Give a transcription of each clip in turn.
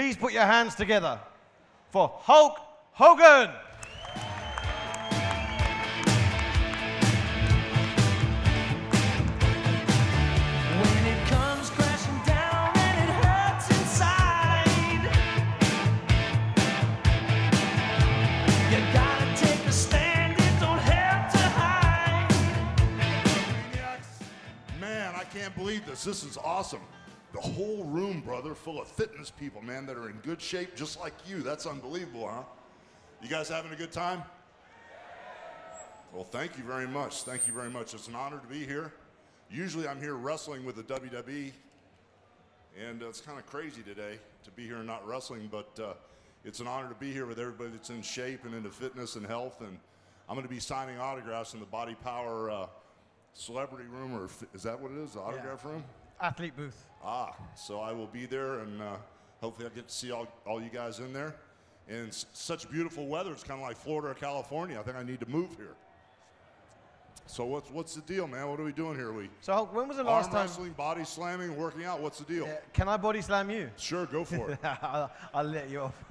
please put your hands together for Hulk Hogan. When it comes crashing down and it hurts inside, you gotta take a stand, it don't have to hide. Man, I can't believe this. This is awesome. The whole room, brother, full of fitness people, man, that are in good shape just like you. That's unbelievable, huh? You guys having a good time? Well, thank you very much. Thank you very much. It's an honor to be here. Usually I'm here wrestling with the WWE, and it's kind of crazy today to be here and not wrestling, but it's an honor to be here with everybody that's in shape and into fitness and health, and I'm going to be signing autographs in the BodyPower celebrity room, or is that what it is, the autograph room? Athlete booth. Ah, so I will be there, and hopefully I get to see all you guys in there. And such beautiful weather, it's kind of like Florida or California. I think I need to move here. So what's the deal, man? What are we doing here? So Hulk, when was the last arm time? wrestling, body slamming, working out. What's the deal? Can I body slam you? Sure, go for it. I'll let you off.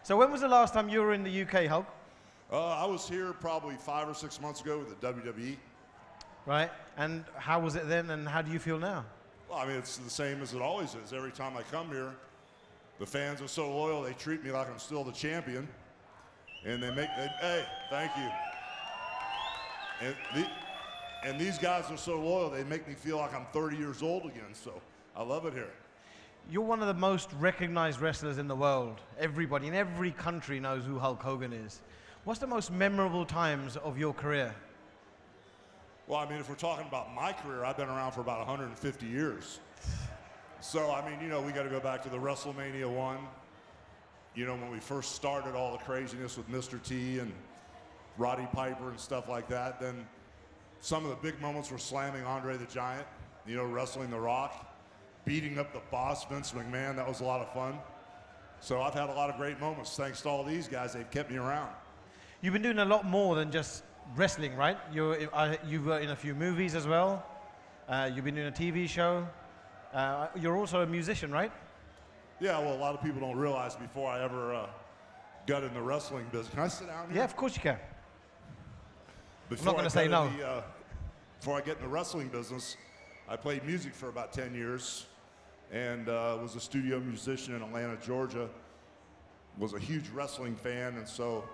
So when was the last time you were in the UK, Hulk? I was here probably 5 or 6 months ago with the WWE. Right, and how was it then, and how do you feel now? Well, I mean, it's the same as it always is. Every time I come here, the fans are so loyal, they treat me like I'm still the champion. And hey, thank you. And these guys are so loyal, they make me feel like I'm 30 years old again, so I love it here. You're one of the most recognized wrestlers in the world. Everybody in every country knows who Hulk Hogan is. What's the most memorable times of your career? Well, I mean, if we're talking about my career, I've been around for about 150 years. So, I mean, you know, we got to go back to the WrestleMania 1. You know, when we first started all the craziness with Mr. T and Roddy Piper and stuff like that. Then some of the big moments were slamming Andre the Giant, you know, wrestling The Rock, beating up the boss, Vince McMahon. That was a lot of fun. So I've had a lot of great moments. Thanks to all these guys, they've kept me around. You've been doing a lot more than just wrestling, right? You were in a few movies as well. You've been doing a TV show. You're also a musician, right? Yeah, well, a lot of people don't realize before I ever got in the wrestling business. Can I sit down here? Yeah, of course you can. Before I'm not going to say no. Before I get in the wrestling business, I played music for about 10 years and was a studio musician in Atlanta, Georgia. Was a huge wrestling fan, and so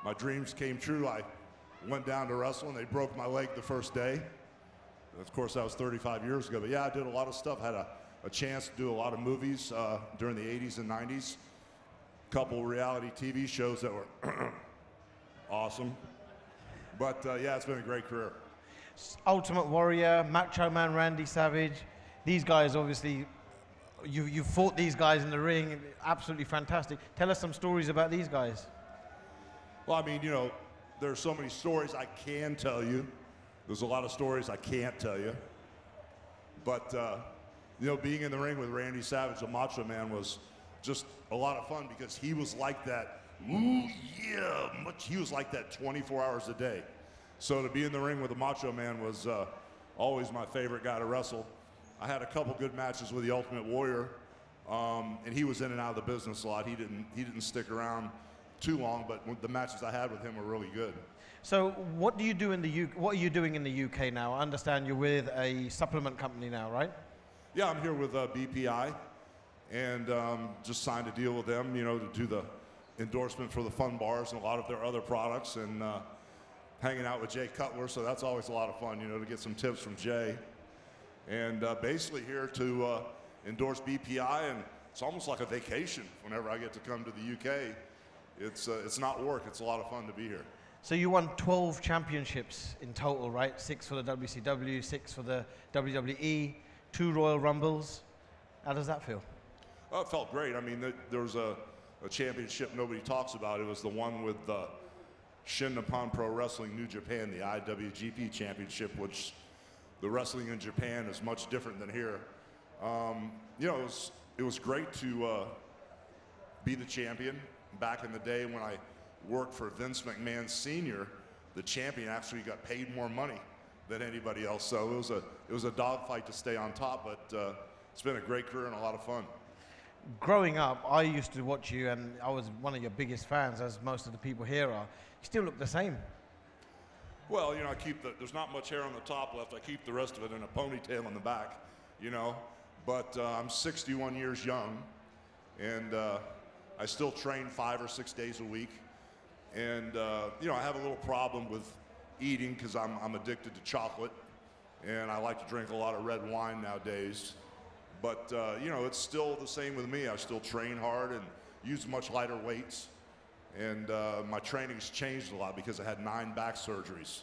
my dreams came true. I went down to wrestle, and they broke my leg the first day. Of course, that was 35 years ago. But yeah, I did a lot of stuff. Had a chance to do a lot of movies during the 80s and 90s. A couple reality TV shows that were awesome. But yeah, it's been a great career. Ultimate Warrior, Macho Man Randy Savage. These guys, obviously, you fought these guys in the ring. Absolutely fantastic. Tell us some stories about these guys. Well, I mean, you know, there's so many stories I can tell you. There's a lot of stories I can't tell you. But, you know, being in the ring with Randy Savage, the Macho Man, was just a lot of fun because he was like that, ooh, yeah, he was like that 24 hours a day. So to be in the ring with the Macho Man was always my favorite guy to wrestle. I had a couple good matches with the Ultimate Warrior, and he was in and out of the business a lot. He didn't stick around too long, but the matches I had with him were really good. So what do you do in the UK? What are you doing in the UK now? I understand you're with a supplement company now, right? Yeah, I'm here with BPI, and just signed a deal with them, you know, to do the endorsement for the Fun Bars and a lot of their other products, and hanging out with Jay Cutler, so that's always a lot of fun, you know, to get some tips from Jay. And basically here to endorse BPI, and it's almost like a vacation whenever I get to come to the UK. It's not work, it's a lot of fun to be here. So you won 12 championships in total, right? 6 for the WCW, 6 for the WWE, 2 Royal Rumbles. How does that feel? Oh, it felt great. I mean, there was a championship nobody talks about. It was the one with Shin Nippon Pro Wrestling New Japan, the IWGP Championship, which the wrestling in Japan is much different than here. You know, it was great to be the champion. Back in the day when I worked for Vince McMahon Sr., the champion actually got paid more money than anybody else. So it was a dogfight to stay on top, but it's been a great career and a lot of fun. growing up, I used to watch you, and I was one of your biggest fans, as most of the people here are. You still look the same. Well, you know, there's not much hair on the top left. I keep the rest of it in a ponytail in the back, you know. But I'm 61 years young, and I still train 5 or 6 days a week. And, you know, I have a little problem with eating because I'm addicted to chocolate, and I like to drink a lot of red wine nowadays. But, you know, it's still the same with me. I still train hard and use much lighter weights. And my training's changed a lot because I had 9 back surgeries.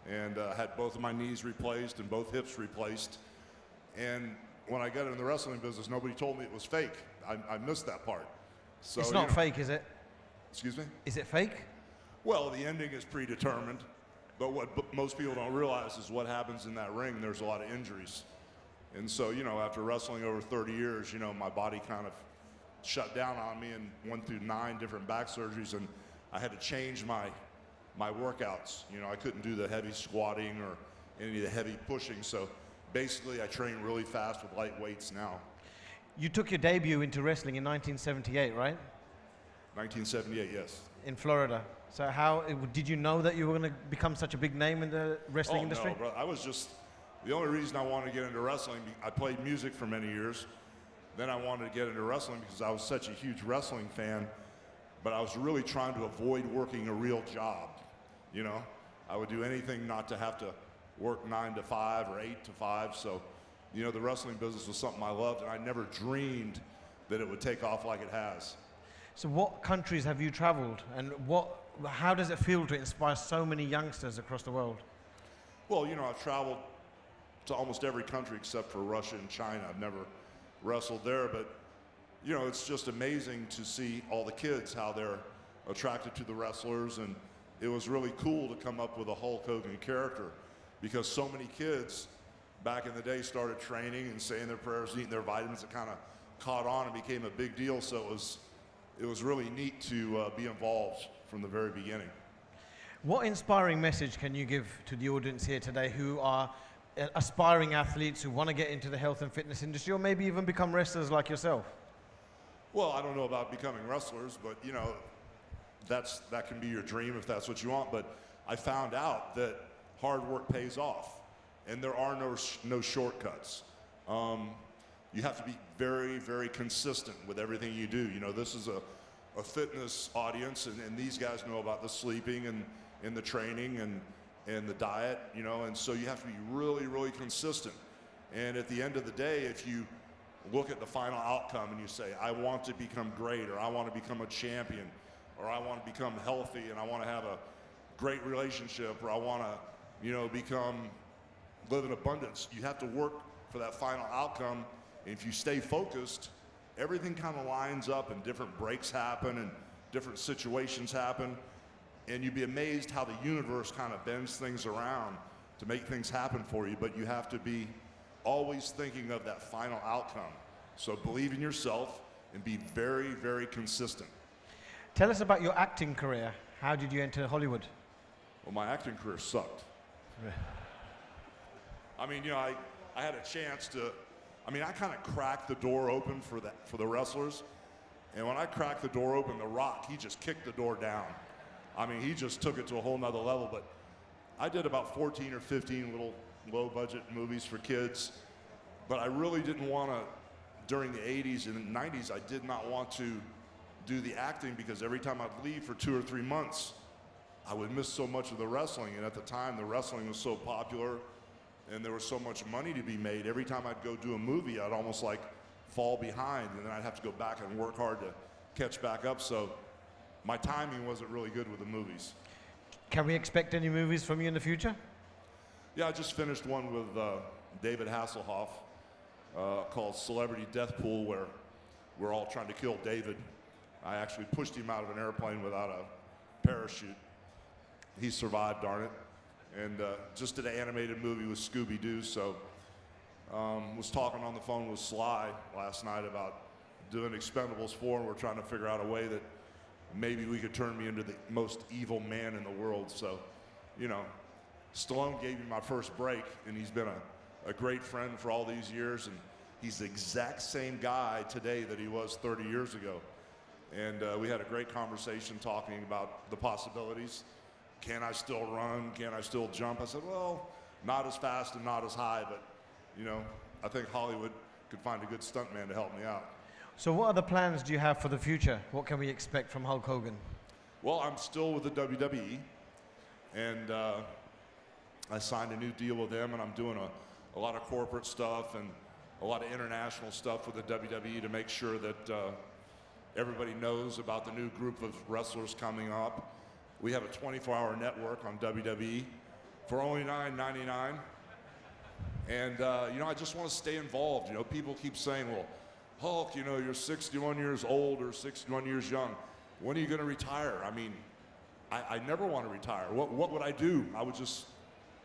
And I had both of my knees replaced and both hips replaced. And when I got in the wrestling business, nobody told me it was fake. I missed that part. So, It's not fake, is it? Excuse me? Is it fake? Well, the ending is predetermined. But what most people don't realize is what happens in that ring. There's a lot of injuries. And so, you know, after wrestling over 30 years, you know, my body kind of shut down on me and went through 9 different back surgeries, and I had to change my workouts. You know, I couldn't do the heavy squatting or any of the heavy pushing, so basically I train really fast with light weights now. You took your debut into wrestling in 1978, right? 1978, yes. In Florida. So how did you know that you were going to become such a big name in the wrestling industry? No, bro. I was just, the only reason I wanted to get into wrestling, I played music for many years. Then I wanted to get into wrestling because I was such a huge wrestling fan, but I was really trying to avoid working a real job. You know, I would do anything not to have to work 9 to 5 or 8 to 5. So, you know, the wrestling business was something I loved, and I never dreamed that it would take off like it has. So what countries have you traveled, and how does it feel to inspire so many youngsters across the world? Well, you know, I've traveled to almost every country except for Russia and China. I've never wrestled there, but you know, it's just amazing to see all the kids, how they're attracted to the wrestlers, and it was really cool to come up with a Hulk Hogan character because so many kids back in the day started training and saying their prayers and eating their vitamins. It kind of caught on and became a big deal, so it was really neat to be involved from the very beginning. What inspiring message can you give to the audience here today who are aspiring athletes who want to get into the health and fitness industry, or maybe even become wrestlers like yourself? Well, I don't know about becoming wrestlers, but you know, that can be your dream if that's what you want. But I found out that hard work pays off, and there are no shortcuts. You have to be very, very consistent with everything you do. You know, this is a fitness audience, and these guys know about the sleeping and the training and the diet, you know, and so you have to be really, really consistent. And at the end of the day, if you look at the final outcome and you say, I want to become great, or I want to become a champion, or I want to become healthy, and I want to have a great relationship, or I want to, you know, live in abundance, you have to work for that final outcome. And if you stay focused, everything kind of lines up, and different breaks happen and different situations happen. And you'd be amazed how the universe kind of bends things around to make things happen for you. But you have to be always thinking of that final outcome. So believe in yourself and be very, very consistent. Tell us about your acting career. How did you enter Hollywood? Well, my acting career sucked. I mean, you know, I had a chance to, I mean, I kind of cracked the door open for the wrestlers. And when I cracked the door open, The Rock, he just kicked the door down. I mean, he just took it to a whole nother level. But I did about 14 or 15 little low-budget movies for kids. But I really didn't want to, during the 80s and 90s, I did not want to do the acting because every time I'd leave for 2 or 3 months, I would miss so much of the wrestling. And at the time, the wrestling was so popular and there was so much money to be made. Every time I'd go do a movie, I'd almost like fall behind, and then I'd have to go back and work hard to catch back up. So my timing wasn't really good with the movies. Can we expect any movies from you in the future? Yeah, I just finished one with David Hasselhoff called Celebrity Death Pool, where we're all trying to kill David. I actually pushed him out of an airplane without a parachute. He survived, darn it. And just did an animated movie with Scooby-Doo, so was talking on the phone with Sly last night about doing Expendables 4, and we're trying to figure out a way that maybe we could turn me into the most evil man in the world. So, you know, Stallone gave me my first break, and he's been a great friend for all these years, and He's the exact same guy today that he was 30 years ago. And we had a great conversation talking about the possibilities. Can I still run? Can I still jump? I said, well, not as fast and not as high, but, you know, I think Hollywood could find a good stuntman to help me out. So what other plans do you have for the future? What can we expect from Hulk Hogan? Well, I'm still with the WWE, and I signed a new deal with them, and I'm doing a lot of corporate stuff and a lot of international stuff with the WWE to make sure that everybody knows about the new group of wrestlers coming up. We have a 24-hour network on WWE for only $9.99. And, you know, I just want to stay involved. You know, people keep saying, well, Hulk, you know, you're 61 years old or 61 years young. When are you going to retire? I mean, I never want to retire. What would I do? I would just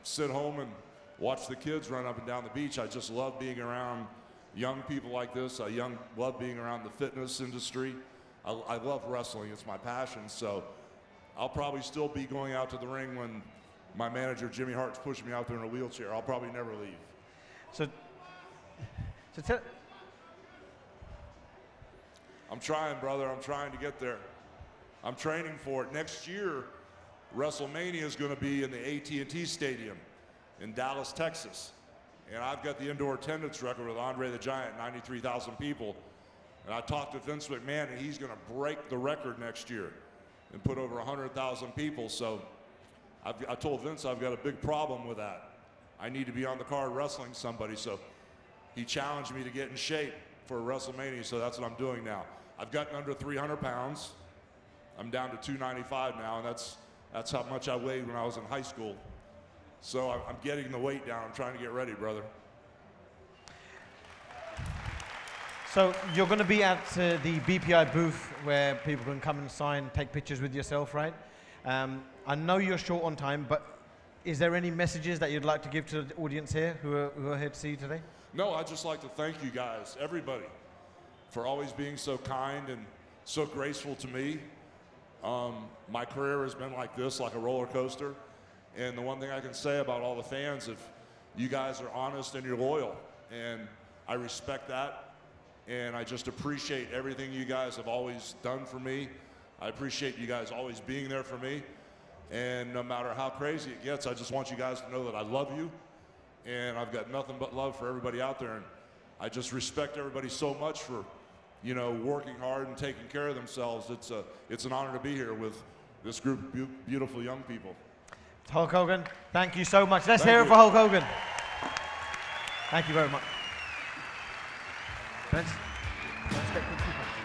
sit home and watch the kids run up and down the beach. I just love being around young people like this. I love being around the fitness industry. I love wrestling. It's my passion. So I'll probably still be going out to the ring when my manager, Jimmy Hart's pushing me out there in a wheelchair. I'll probably never leave. So tell. I'm trying, brother. I'm trying to get there. I'm training for it. Next year, WrestleMania is going to be in the AT&T Stadium in Dallas, Texas. And I've got the indoor attendance record with Andre the Giant, 93,000 people. And I talked to Vince McMahon, and he's going to break the record next year and put over 100,000 people. So I told Vince I've got a big problem with that. I need to be on the card wrestling somebody. So he challenged me to get in shape for WrestleMania, so that's what I'm doing now. I've gotten under 300 pounds. I'm down to 295 now, and that's how much I weighed when I was in high school. So I'm getting the weight down. I'm trying to get ready, brother. So you're going to be at the BPI booth where people can come and sign, take pictures with yourself, right? I know you're short on time, but is there any messages that you'd like to give to the audience here who are here to see you today? No, I'd just like to thank you guys, everybody, for always being so kind and so graceful to me. My career has been like this, like a roller coaster. And the one thing I can say about all the fans, if you guys are honest and you're loyal, and I respect that, and I just appreciate everything you guys have always done for me. I appreciate you guys always being there for me. And no matter how crazy it gets, I just want you guys to know that I love you, and I've got nothing but love for everybody out there. And I just respect everybody so much for, you know, working hard and taking care of themselves. It's an honor to be here with this group of beautiful young people. Hulk Hogan, thank you so much. Let's Thank hear it you. for Hulk Hogan. Thank you very much. Friends, let's get good people.